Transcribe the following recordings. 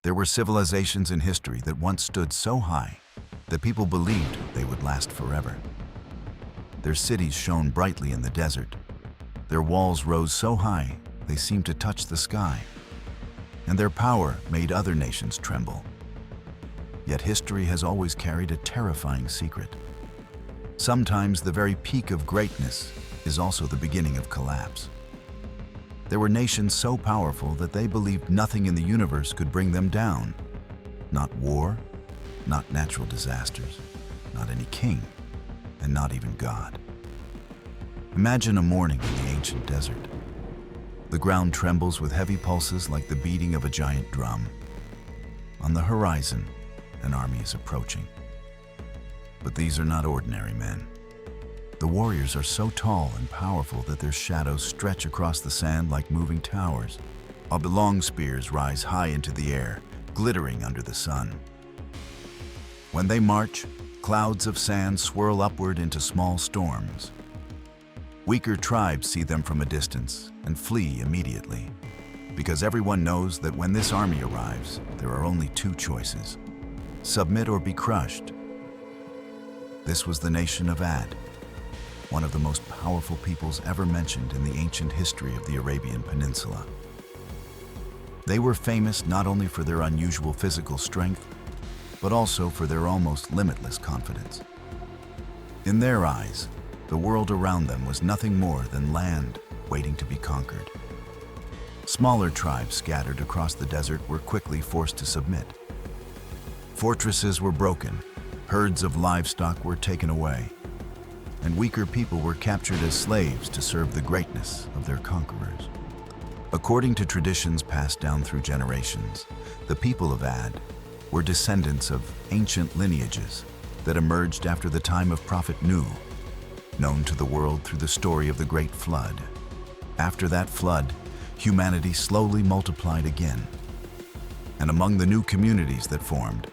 There were civilizations in history that once stood so high that people believed they would last forever. Their cities shone brightly in the desert. Their walls rose so high they seemed to touch the sky, and their power made other nations tremble. Yet history has always carried a terrifying secret. Sometimes the very peak of greatness is also the beginning of collapse. There were nations so powerful that they believed nothing in the universe could bring them down. Not war, not natural disasters, not any king, and not even God. Imagine a morning in the ancient desert. The ground trembles with heavy pulses like the beating of a giant drum. On the horizon, an army is approaching. But these are not ordinary men. The warriors are so tall and powerful that their shadows stretch across the sand like moving towers, while the long spears rise high into the air, glittering under the sun. When they march, clouds of sand swirl upward into small storms. Weaker tribes see them from a distance and flee immediately, because everyone knows that when this army arrives, there are only two choices: submit or be crushed. This was the nation of Ad, one of the most powerful peoples ever mentioned in the ancient history of the Arabian Peninsula. They were famous not only for their unusual physical strength, but also for their almost limitless confidence. In their eyes, the world around them was nothing more than land waiting to be conquered. Smaller tribes scattered across the desert were quickly forced to submit. Fortresses were broken, herds of livestock were taken away, and weaker people were captured as slaves to serve the greatness of their conquerors. According to traditions passed down through generations, the people of Ad were descendants of ancient lineages that emerged after the time of Prophet Nuh, known to the world through the story of the Great Flood. After that flood, humanity slowly multiplied again. And among the new communities that formed,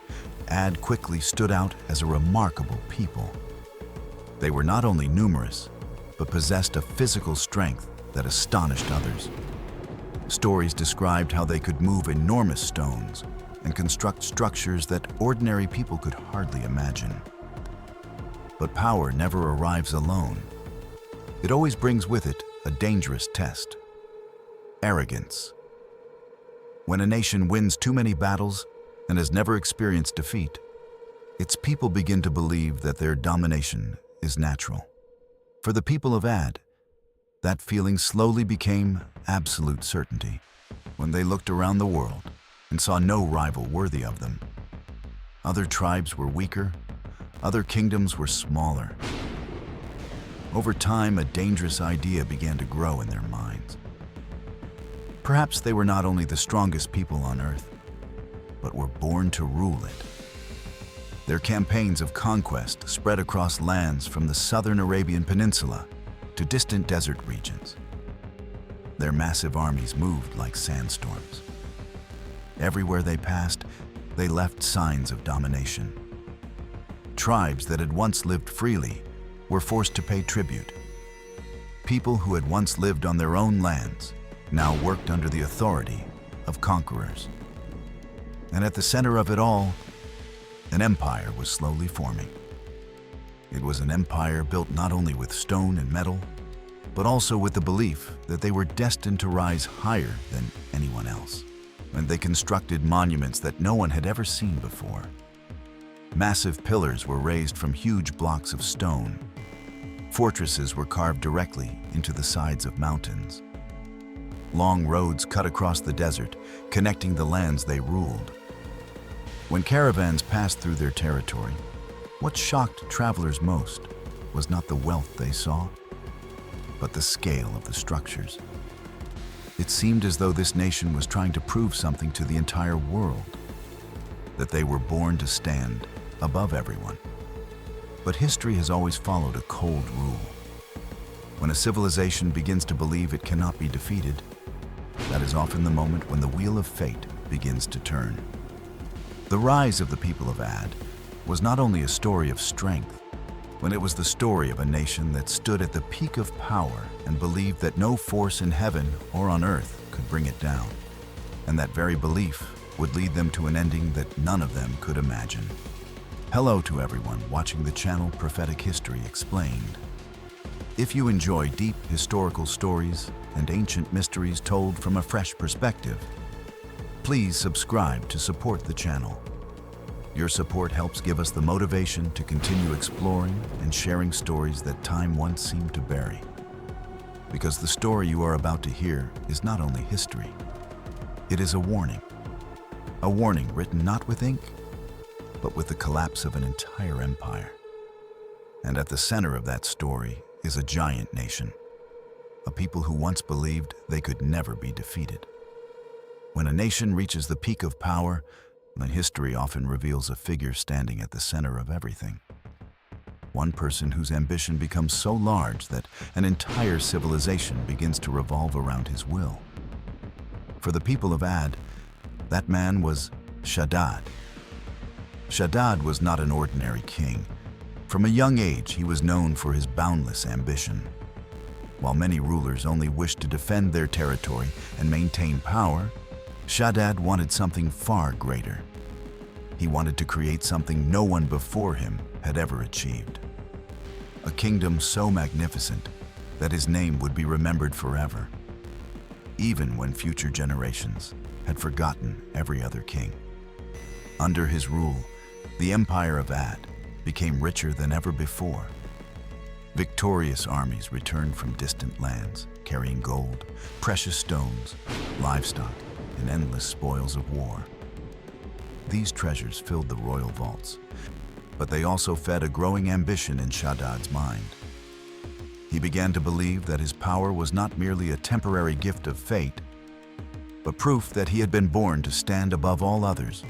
Ad quickly stood out as a remarkable people. They were not only numerous, but possessed a physical strength that astonished others. Stories described how they could move enormous stones and construct structures that ordinary people could hardly imagine. But power never arrives alone. It always brings with it a dangerous test: arrogance. When a nation wins too many battles and has never experienced defeat, its people begin to believe that their domination is natural. For the people of Ad, that feeling slowly became absolute certainty when they looked around the world and saw no rival worthy of them. Other tribes were weaker, other kingdoms were smaller. Over time, a dangerous idea began to grow in their minds. Perhaps they were not only the strongest people on earth, but were born to rule it. Their campaigns of conquest spread across lands from the southern Arabian Peninsula to distant desert regions. Their massive armies moved like sandstorms. Everywhere they passed, they left signs of domination. Tribes that had once lived freely were forced to pay tribute. People who had once lived on their own lands now worked under the authority of conquerors. And at the center of it all, an empire was slowly forming. It was an empire built not only with stone and metal, but also with the belief that they were destined to rise higher than anyone else. And they constructed monuments that no one had ever seen before. Massive pillars were raised from huge blocks of stone. Fortresses were carved directly into the sides of mountains. Long roads cut across the desert, connecting the lands they ruled. When caravans passed through their territory, what shocked travelers most was not the wealth they saw, but the scale of the structures. It seemed as though this nation was trying to prove something to the entire world, that they were born to stand above everyone. But history has always followed a cold rule. When a civilization begins to believe it cannot be defeated, that is often the moment when the wheel of fate begins to turn. The rise of the people of Ad was not only a story of strength, when it was the story of a nation that stood at the peak of power and believed that no force in heaven or on earth could bring it down. And that very belief would lead them to an ending that none of them could imagine. Hello to everyone watching the channel Prophetic History Explained. If you enjoy deep historical stories and ancient mysteries told from a fresh perspective, please subscribe to support the channel. Your support helps give us the motivation to continue exploring and sharing stories that time once seemed to bury. Because the story you are about to hear is not only history, it is a warning. A warning written not with ink, but with the collapse of an entire empire. And at the center of that story is a giant nation, a people who once believed they could never be defeated. When a nation reaches the peak of power, then history often reveals a figure standing at the center of everything. One person whose ambition becomes so large that an entire civilization begins to revolve around his will. For the people of Ad, that man was Shaddad. Shaddad was not an ordinary king. From a young age, he was known for his boundless ambition. While many rulers only wished to defend their territory and maintain power, Shaddad wanted something far greater. He wanted to create something no one before him had ever achieved. A kingdom so magnificent that his name would be remembered forever, even when future generations had forgotten every other king. Under his rule, the empire of Ad became richer than ever before. Victorious armies returned from distant lands, carrying gold, precious stones, livestock, and endless spoils of war. These treasures filled the royal vaults, but they also fed a growing ambition in Shaddad's mind. He began to believe that his power was not merely a temporary gift of fate, but proof that he had been born to stand above all others.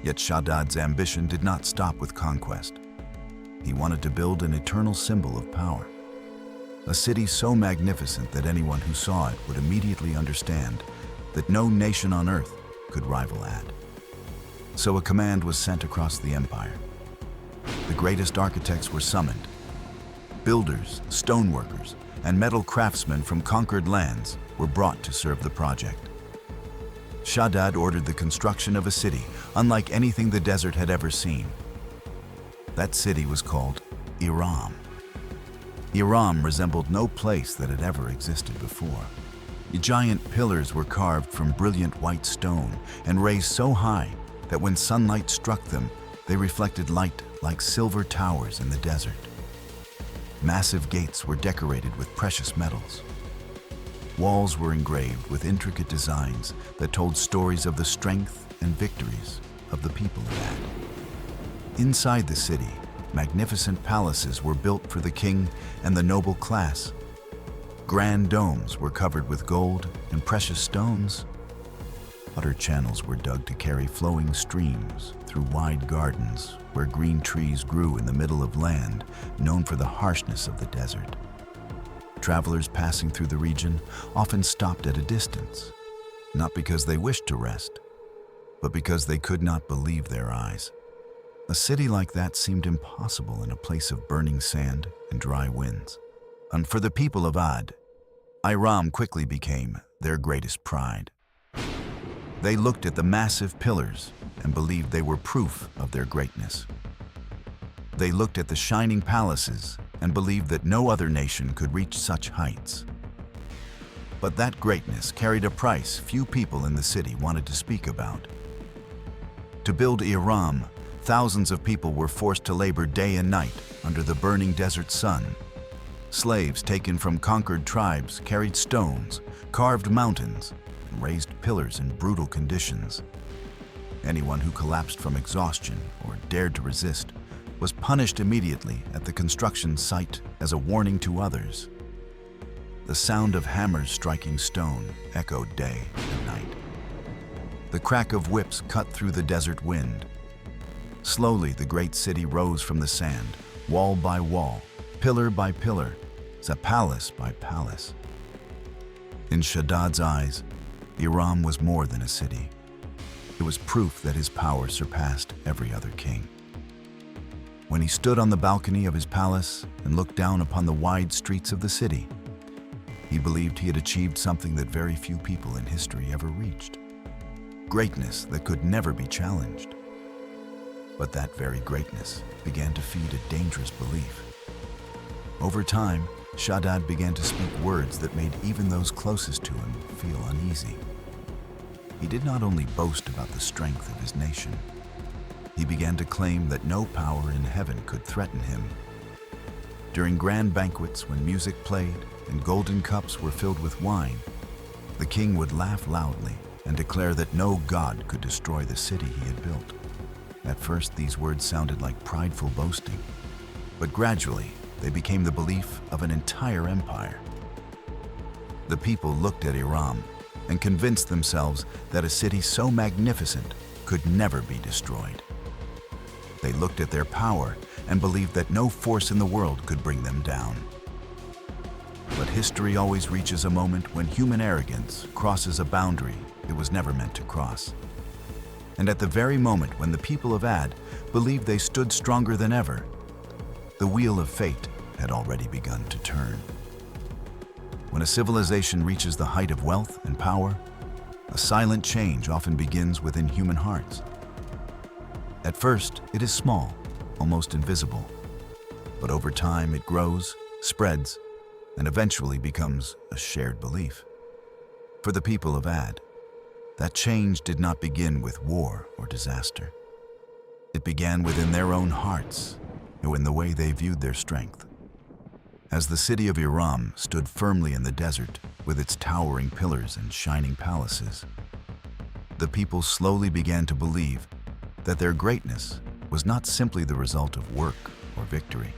Yet Shaddad's ambition did not stop with conquest. He wanted to build an eternal symbol of power, a city so magnificent that anyone who saw it would immediately understand that no nation on earth could rival Ad. So a command was sent across the empire. The greatest architects were summoned. Builders, stoneworkers, and metal craftsmen from conquered lands were brought to serve the project. Shaddad ordered the construction of a city unlike anything the desert had ever seen. That city was called Iram. Iram resembled no place that had ever existed before. The giant pillars were carved from brilliant white stone and raised so high that when sunlight struck them, they reflected light like silver towers in the desert. Massive gates were decorated with precious metals. Walls were engraved with intricate designs that told stories of the strength and victories of the people of Ad. Inside the city, magnificent palaces were built for the king and the noble class. Grand domes were covered with gold and precious stones. Water channels were dug to carry flowing streams through wide gardens where green trees grew in the middle of land known for the harshness of the desert. Travelers passing through the region often stopped at a distance, not because they wished to rest, but because they could not believe their eyes. A city like that seemed impossible in a place of burning sand and dry winds. And for the people of Ad, Iram quickly became their greatest pride. They looked at the massive pillars and believed they were proof of their greatness. They looked at the shining palaces and believed that no other nation could reach such heights. But that greatness carried a price few people in the city wanted to speak about. To build Iram, thousands of people were forced to labor day and night under the burning desert sun. Slaves taken from conquered tribes carried stones, carved mountains, and raised pillars in brutal conditions. Anyone who collapsed from exhaustion or dared to resist was punished immediately at the construction site as a warning to others. The sound of hammers striking stone echoed day and night. The crack of whips cut through the desert wind. Slowly, the great city rose from the sand, wall by wall, pillar by pillar, palace by palace. In Shaddad's eyes, Iram was more than a city. It was proof that his power surpassed every other king. When he stood on the balcony of his palace and looked down upon the wide streets of the city, he believed he had achieved something that very few people in history ever reached. greatness that could never be challenged. But that very greatness began to feed a dangerous belief. Over time, Shaddad began to speak words that made even those closest to him feel uneasy. He did not only boast about the strength of his nation, he began to claim that no power in heaven could threaten him. During grand banquets, when music played and golden cups were filled with wine, the king would laugh loudly and declare that no god could destroy the city he had built. At first, these words sounded like prideful boasting, but gradually they became the belief of an entire empire. The people looked at Iram and convinced themselves that a city so magnificent could never be destroyed. They looked at their power and believed that no force in the world could bring them down. But history always reaches a moment when human arrogance crosses a boundary it was never meant to cross. And at the very moment when the people of Ad believed they stood stronger than ever, the wheel of fate had already begun to turn. When a civilization reaches the height of wealth and power, a silent change often begins within human hearts. At first, it is small, almost invisible, but over time it grows, spreads, and eventually becomes a shared belief. For the people of Ad, that change did not begin with war or disaster. It began within their own hearts, or in the way they viewed their strength. As the city of Iram stood firmly in the desert with its towering pillars and shining palaces, the people slowly began to believe that their greatness was not simply the result of work or victory.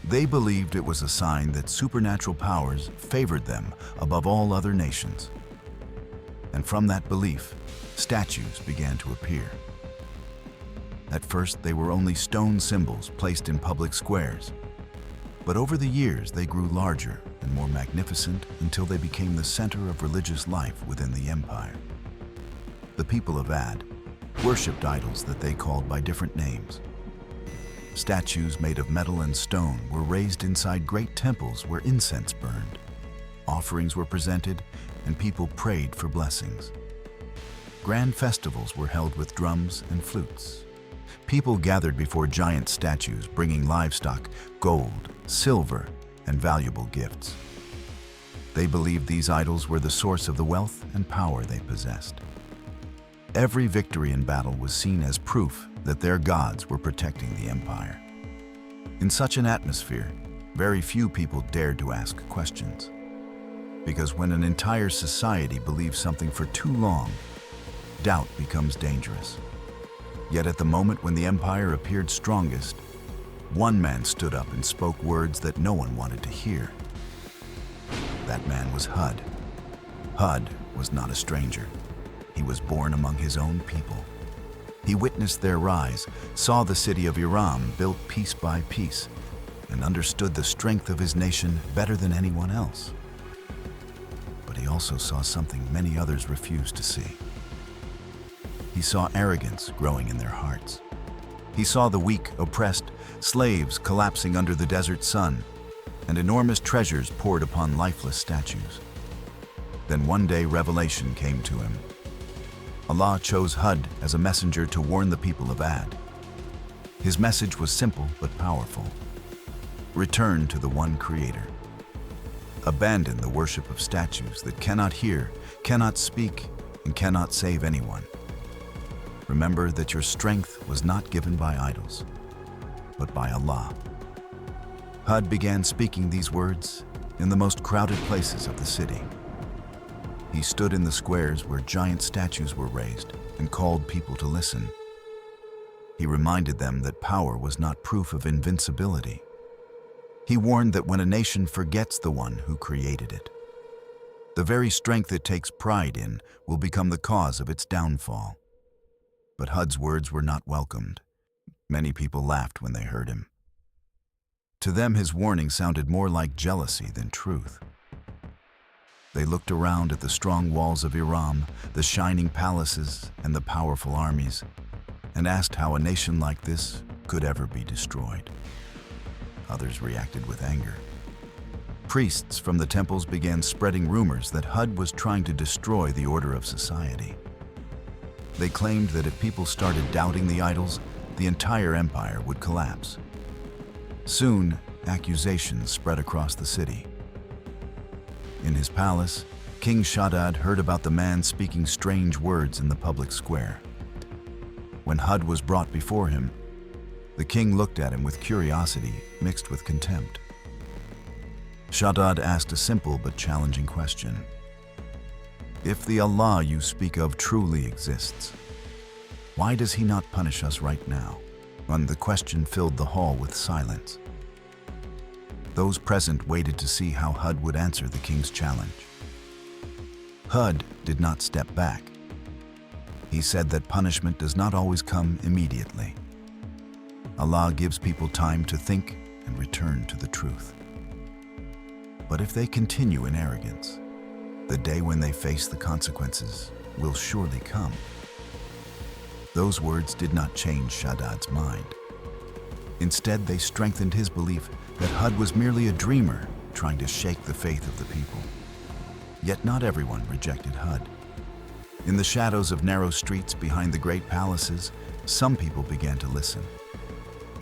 They believed it was a sign that supernatural powers favored them above all other nations. And from that belief, statues began to appear. At first, they were only stone symbols placed in public squares. But over the years, they grew larger and more magnificent until they became the center of religious life within the empire. The people of Ad worshipped idols that they called by different names. Statues made of metal and stone were raised inside great temples where incense burned. Offerings were presented, and people prayed for blessings. Grand festivals were held with drums and flutes. People gathered before giant statues, bringing livestock, gold, silver, and valuable gifts. They believed these idols were the source of the wealth and power they possessed. Every victory in battle was seen as proof that their gods were protecting the empire. In such an atmosphere, very few people dared to ask questions. Because when an entire society believes something for too long, doubt becomes dangerous. Yet at the moment when the empire appeared strongest, one man stood up and spoke words that no one wanted to hear. That man was Hud. Hud was not a stranger. He was born among his own people. He witnessed their rise, saw the city of Iram built piece by piece, and understood the strength of his nation better than anyone else. But he also saw something many others refused to see. He saw arrogance growing in their hearts. He saw the weak, oppressed, slaves collapsing under the desert sun, and enormous treasures poured upon lifeless statues. Then one day revelation came to him. Allah chose Hud as a messenger to warn the people of Ad. His message was simple but powerful. Return to the one Creator. Abandon the worship of statues that cannot hear, cannot speak, and cannot save anyone. Remember that your strength was not given by idols, but by Allah. Hud began speaking these words in the most crowded places of the city. He stood in the squares where giant statues were raised and called people to listen. He reminded them that power was not proof of invincibility. He warned that when a nation forgets the one who created it, the very strength it takes pride in will become the cause of its downfall. But Hud's words were not welcomed. Many people laughed when they heard him. To them, his warning sounded more like jealousy than truth. They looked around at the strong walls of Iram, the shining palaces, and the powerful armies, and asked how a nation like this could ever be destroyed. Others reacted with anger. Priests from the temples began spreading rumors that Hud was trying to destroy the order of society. They claimed that if people started doubting the idols, the entire empire would collapse. Soon, accusations spread across the city. In his palace, King Shaddad heard about the man speaking strange words in the public square. When Hud was brought before him, the king looked at him with curiosity mixed with contempt. Shaddad asked a simple but challenging question. If the Allah you speak of truly exists, why does he not punish us right now? And the question filled the hall with silence. Those present waited to see how Hud would answer the king's challenge. Hud did not step back. He said that punishment does not always come immediately. Allah gives people time to think and return to the truth. But if they continue in arrogance, the day when they face the consequences will surely come. Those words did not change Shaddad's mind. Instead, they strengthened his belief that Hud was merely a dreamer trying to shake the faith of the people. Yet not everyone rejected Hud. In the shadows of narrow streets behind the great palaces, some people began to listen.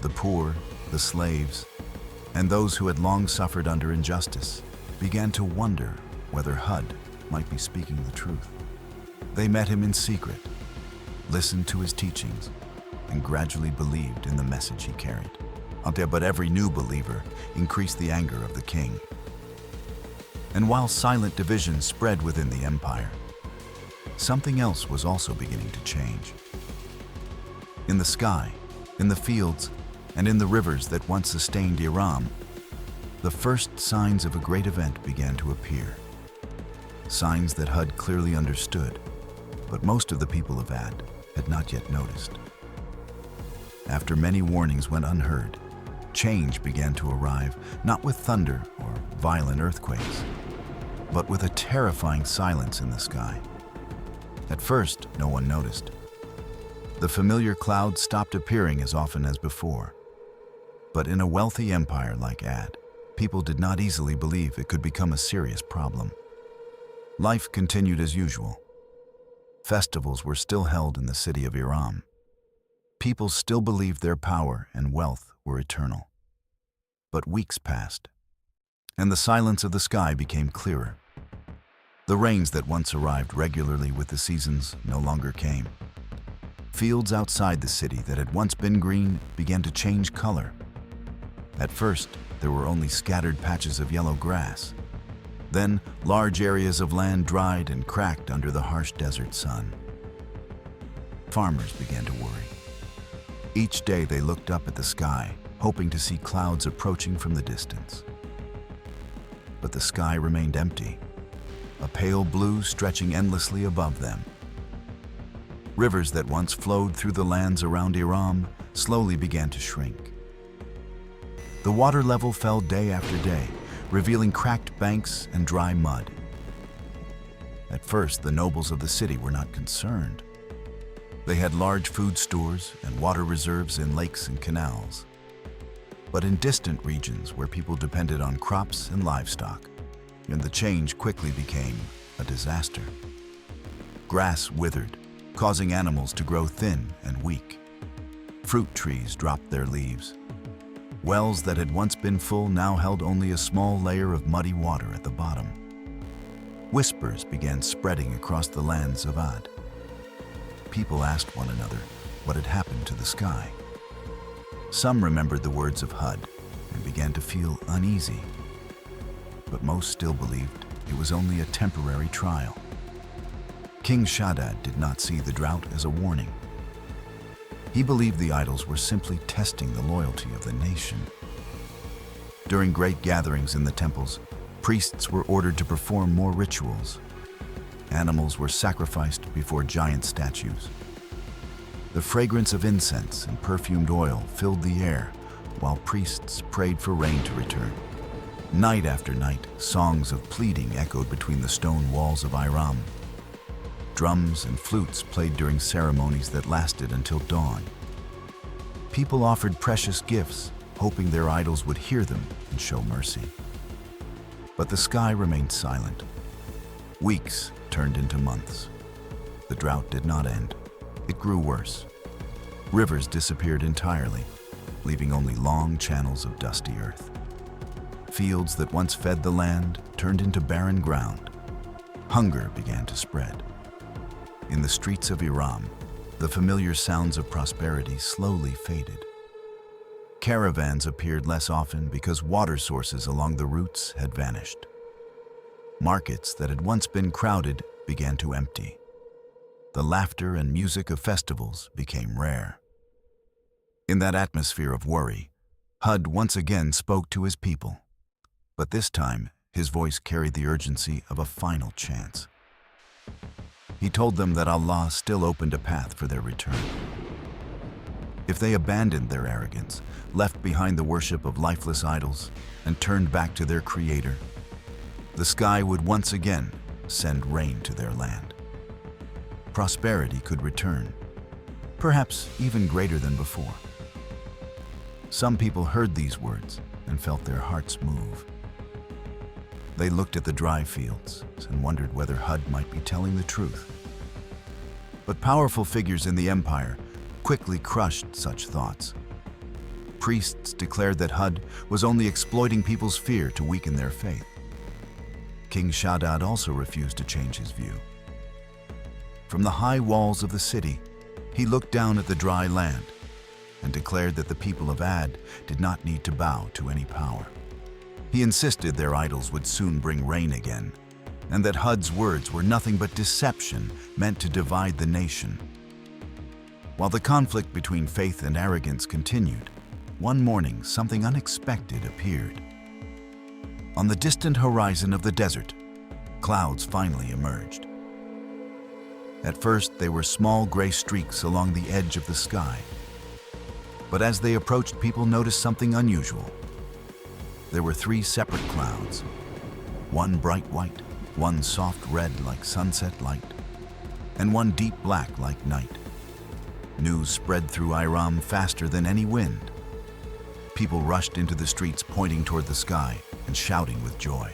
The poor, the slaves, and those who had long suffered under injustice began to wonder whether Hud might be speaking the truth. They met him in secret, listened to his teachings, and gradually believed in the message he carried. But every new believer increased the anger of the king. And while silent division spread within the empire, something else was also beginning to change. In the sky, in the fields, and in the rivers that once sustained Iram, the first signs of a great event began to appear. Signs that Hud clearly understood, but most of the people of Ad had not yet noticed. After many warnings went unheard, change began to arrive, not with thunder or violent earthquakes, but with a terrifying silence in the sky. At first, no one noticed. The familiar clouds stopped appearing as often as before. But in a wealthy empire like Ad, people did not easily believe it could become a serious problem. Life continued as usual. Festivals were still held in the city of Iram. People still believed their power and wealth were eternal. But weeks passed, and the silence of the sky became clearer. The rains that once arrived regularly with the seasons no longer came. Fields outside the city that had once been green began to change color. At first, there were only scattered patches of yellow grass. Then, large areas of land dried and cracked under the harsh desert sun. Farmers began to worry. Each day they looked up at the sky, hoping to see clouds approaching from the distance. But the sky remained empty, a pale blue stretching endlessly above them. Rivers that once flowed through the lands around Iram slowly began to shrink. The water level fell day after day, revealing cracked banks and dry mud. At first, the nobles of the city were not concerned. They had large food stores and water reserves in lakes and canals. But in distant regions where people depended on crops and livestock, and the change quickly became a disaster. Grass withered, causing animals to grow thin and weak. Fruit trees dropped their leaves. Wells that had once been full now held only a small layer of muddy water at the bottom. Whispers began spreading across the lands of Ad. People asked one another what had happened to the sky. Some remembered the words of Hud and began to feel uneasy. But most still believed it was only a temporary trial. King Shaddad did not see the drought as a warning. He believed the idols were simply testing the loyalty of the nation. During great gatherings in the temples, priests were ordered to perform more rituals. Animals were sacrificed before giant statues. The fragrance of incense and perfumed oil filled the air while priests prayed for rain to return. Night after night, songs of pleading echoed between the stone walls of Iram. Drums and flutes played during ceremonies that lasted until dawn. People offered precious gifts, hoping their idols would hear them and show mercy. But the sky remained silent. Weeks turned into months. The drought did not end, it grew worse. Rivers disappeared entirely, leaving only long channels of dusty earth. Fields that once fed the land turned into barren ground. Hunger began to spread. In the streets of Iram, the familiar sounds of prosperity slowly faded. Caravans appeared less often because water sources along the routes had vanished. Markets that had once been crowded began to empty. The laughter and music of festivals became rare. In that atmosphere of worry, Hud once again spoke to his people. But this time, his voice carried the urgency of a final chance. He told them that Allah still opened a path for their return. If they abandoned their arrogance, left behind the worship of lifeless idols, and turned back to their Creator, the sky would once again send rain to their land. Prosperity could return, perhaps even greater than before. Some people heard these words and felt their hearts move. They looked at the dry fields and wondered whether Hud might be telling the truth. But powerful figures in the empire quickly crushed such thoughts. Priests declared that Hud was only exploiting people's fear to weaken their faith. King Shaddad also refused to change his view. From the high walls of the city, he looked down at the dry land and declared that the people of Ad did not need to bow to any power. He insisted their idols would soon bring rain again, and that Hud's words were nothing but deception meant to divide the nation. While the conflict between faith and arrogance continued, one morning something unexpected appeared. On the distant horizon of the desert, clouds finally emerged. At first, they were small gray streaks along the edge of the sky. But as they approached, people noticed something unusual. There were 3 separate clouds, one bright white, one soft red like sunset light, and one deep black like night. News spread through Iram faster than any wind. People rushed into the streets pointing toward the sky and shouting with joy.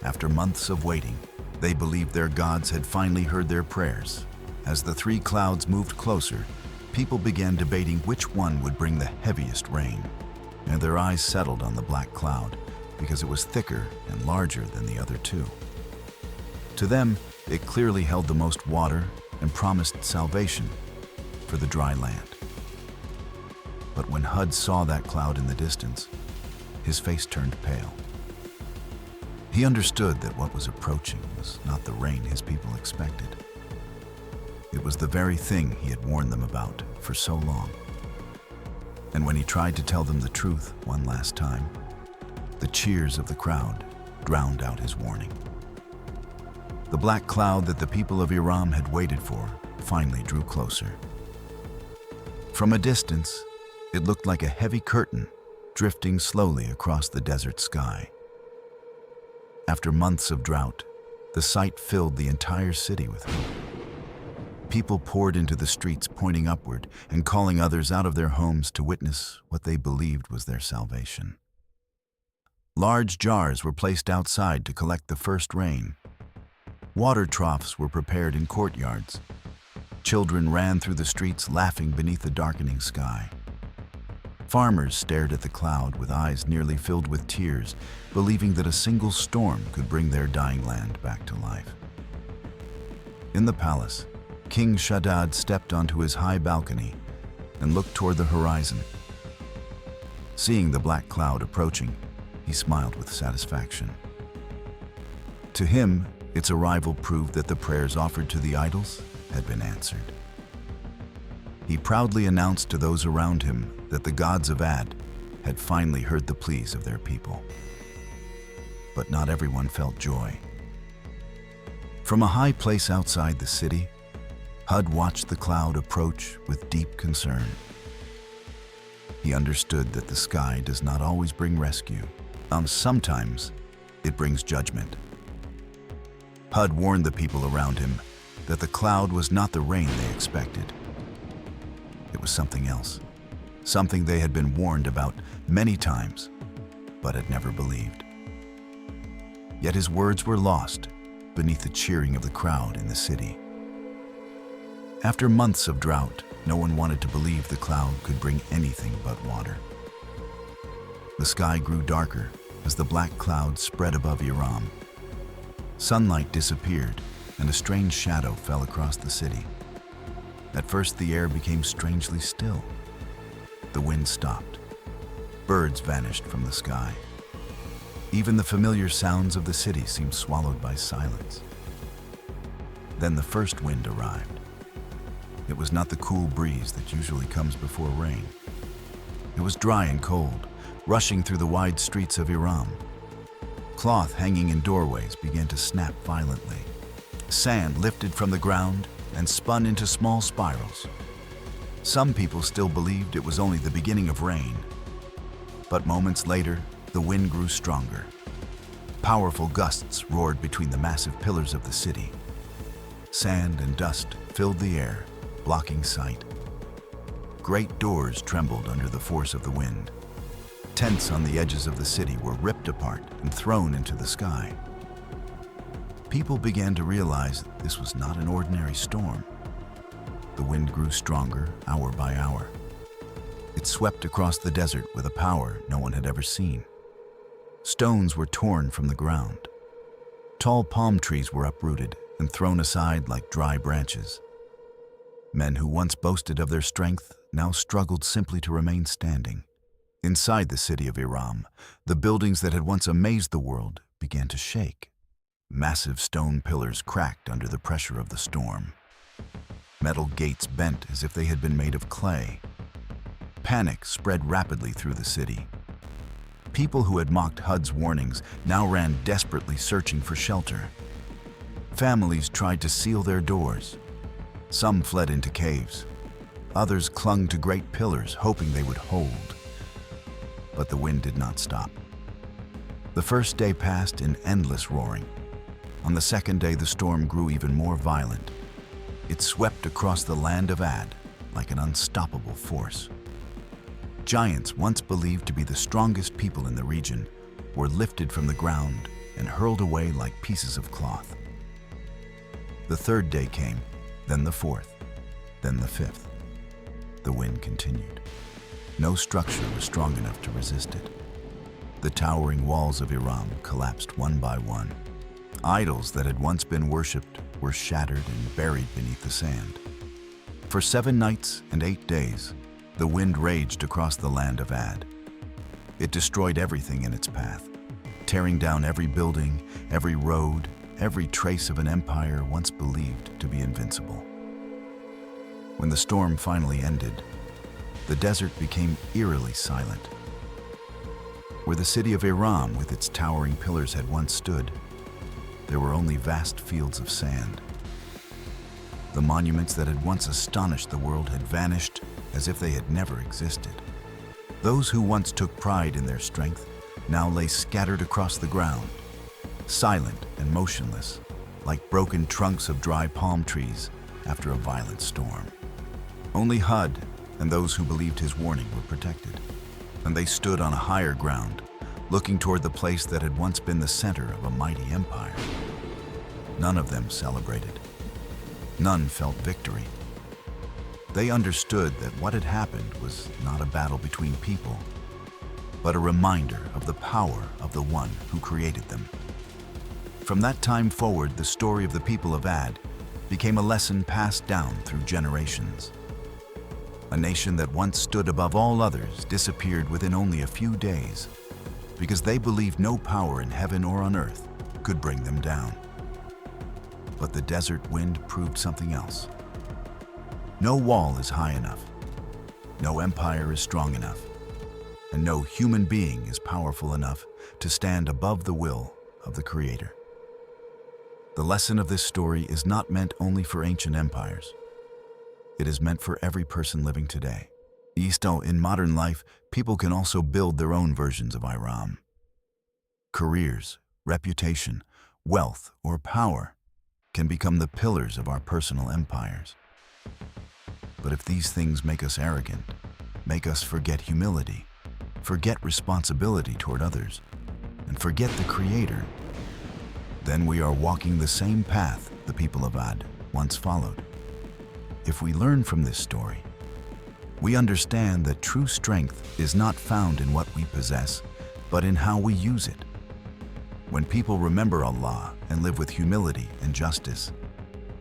After months of waiting, they believed their gods had finally heard their prayers. As the 3 clouds moved closer, people began debating which one would bring the heaviest rain, and their eyes settled on the black cloud because it was thicker and larger than the other 2. To them, it clearly held the most water and promised salvation for the dry land. But when Hud saw that cloud in the distance, his face turned pale. He understood that what was approaching was not the rain his people expected. It was the very thing he had warned them about for so long. And when he tried to tell them the truth one last time, the cheers of the crowd drowned out his warning. The black cloud that the people of Iram had waited for finally drew closer. From a distance, it looked like a heavy curtain drifting slowly across the desert sky. After months of drought, the sight filled the entire city with hope. People poured into the streets pointing upward and calling others out of their homes to witness what they believed was their salvation. Large jars were placed outside to collect the first rain. Water troughs were prepared in courtyards. Children ran through the streets laughing beneath the darkening sky. Farmers stared at the cloud with eyes nearly filled with tears, believing that a single storm could bring their dying land back to life. In the palace, King Shaddad stepped onto his high balcony and looked toward the horizon. Seeing the black cloud approaching, he smiled with satisfaction. To him, its arrival proved that the prayers offered to the idols had been answered. He proudly announced to those around him that the gods of Ad had finally heard the pleas of their people. But not everyone felt joy. From a high place outside the city, Hud watched the cloud approach with deep concern. He understood that the sky does not always bring rescue. Sometimes it brings judgment. Hud warned the people around him that the cloud was not the rain they expected. It was something else, something they had been warned about many times, but had never believed. Yet his words were lost beneath the cheering of the crowd in the city. After months of drought, no one wanted to believe the cloud could bring anything but water. The sky grew darker as the black cloud spread above Iram. Sunlight disappeared, and a strange shadow fell across the city. At first, the air became strangely still. The wind stopped. Birds vanished from the sky. Even the familiar sounds of the city seemed swallowed by silence. Then the first wind arrived. It was not the cool breeze that usually comes before rain. It was dry and cold, rushing through the wide streets of Iram. Cloth hanging in doorways began to snap violently. Sand lifted from the ground and spun into small spirals. Some people still believed it was only the beginning of rain. But moments later, the wind grew stronger. Powerful gusts roared between the massive pillars of the city. Sand and dust filled the air, blocking sight. Great doors trembled under the force of the wind. Tents on the edges of the city were ripped apart and thrown into the sky. People began to realize this was not an ordinary storm. The wind grew stronger hour by hour. It swept across the desert with a power no one had ever seen. Stones were torn from the ground. Tall palm trees were uprooted and thrown aside like dry branches. Men who once boasted of their strength now struggled simply to remain standing. Inside the city of Iram, the buildings that had once amazed the world began to shake. Massive stone pillars cracked under the pressure of the storm. Metal gates bent as if they had been made of clay. Panic spread rapidly through the city. People who had mocked HUD's warnings now ran desperately searching for shelter. Families tried to seal their doors. Some fled into caves. Others clung to great pillars, hoping they would hold. But the wind did not stop. The first day passed in endless roaring. On the second day, the storm grew even more violent. It swept across the land of Ad like an unstoppable force. Giants, once believed to be the strongest people in the region, were lifted from the ground and hurled away like pieces of cloth. The third day came, then the fourth, then the fifth. The wind continued. No structure was strong enough to resist it. The towering walls of Iram collapsed one by one. Idols that had once been worshipped were shattered and buried beneath the sand. For 7 nights and 8 days, the wind raged across the land of Ad. It destroyed everything in its path, tearing down every building, every road, every trace of an empire once believed to be invincible. When the storm finally ended, the desert became eerily silent. Where the city of Iram with its towering pillars had once stood, there were only vast fields of sand. The monuments that had once astonished the world had vanished as if they had never existed. Those who once took pride in their strength now lay scattered across the ground, silent and motionless, like broken trunks of dry palm trees after a violent storm. Only HUD and those who believed his warning were protected, and they stood on a higher ground, looking toward the place that had once been the center of a mighty empire. None of them celebrated. None felt victory. They understood that what had happened was not a battle between people, but a reminder of the power of the one who created them. From that time forward, the story of the people of Ad became a lesson passed down through generations. A nation that once stood above all others disappeared within only a few days because they believed no power in heaven or on earth could bring them down. But the desert wind proved something else. No wall is high enough, no empire is strong enough, and no human being is powerful enough to stand above the will of the Creator. The lesson of this story is not meant only for ancient empires. It is meant for every person living today. In modern life, people can also build their own versions of Iram. Careers, reputation, wealth, or power can become the pillars of our personal empires. But if these things make us arrogant, make us forget humility, forget responsibility toward others, and forget the Creator, then we are walking the same path the people of Ad once followed. if we learn from this story, we understand that true strength is not found in what we possess, but in how we use it. When people remember Allah and live with humility and justice,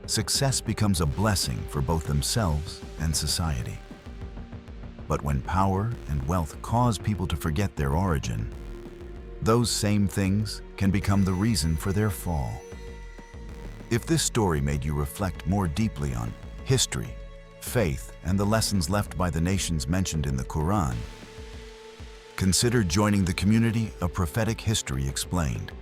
success becomes a blessing for both themselves and society. But when power and wealth cause people to forget their origin, those same things can become the reason for their fall. If this story made you reflect more deeply on history, faith, and the lessons left by the nations mentioned in the Quran, consider joining the community of Prophetic History Explained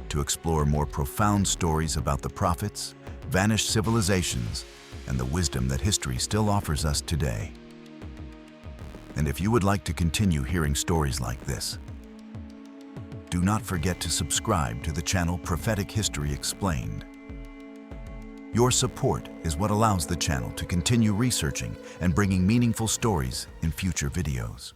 to explore more profound stories about the prophets, vanished civilizations, and the wisdom that history still offers us today. And if you would like to continue hearing stories like this, do not forget to subscribe to the channel Prophetic History Explained. Your support is what allows the channel to continue researching and bringing meaningful stories in future videos.